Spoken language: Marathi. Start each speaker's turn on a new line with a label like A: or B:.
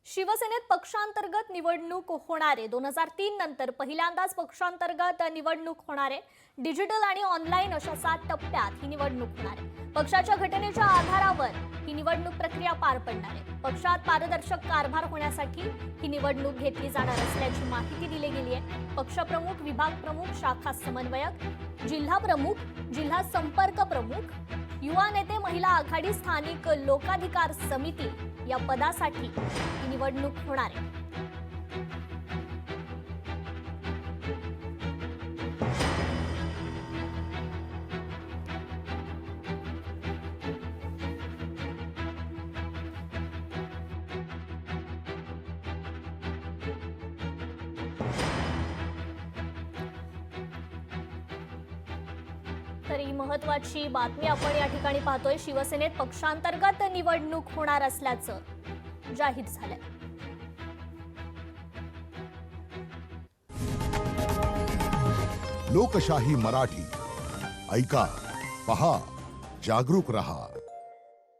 A: शिवसेनेत पक्षांतर्गत निवडणूक होणार आहे। 2003 नंतर पहिल्यांदाच पक्षांतर्गत निवडणूक होणार आहे। डिजिटल आणि ऑनलाईन अशा 7 टप्प्यात ही निवडणूक होणार आहे। पक्षाच्या घटनेच्या आधारावर ही निवडणूक प्रक्रिया पार पडणार आहे। पक्षात पारदर्शक कारभार होण्यासाठी ही निवडणूक घेतली जाणार असल्याची माहिती दिली गेली आहे। पक्षप्रमुख, विभाग प्रमुख, शाखा समन्वयक, जिल्हा प्रमुख, जिल्हा संपर्क प्रमुख, युवा नेते, महिला आघाडी, स्थानिक लोकाधिकार समिती या पदासाठी ही निवडणूक होणार आहे। तर ही महत्त्वाची बातमी आपण या ठिकाणी पाहतोय। शिवसेनेत पक्षांतर्गत निवडणूक होणार असल्याचं जाहीर झालंय।
B: लोकशाही मराठी ऐका, पहा, जागरूक रहा।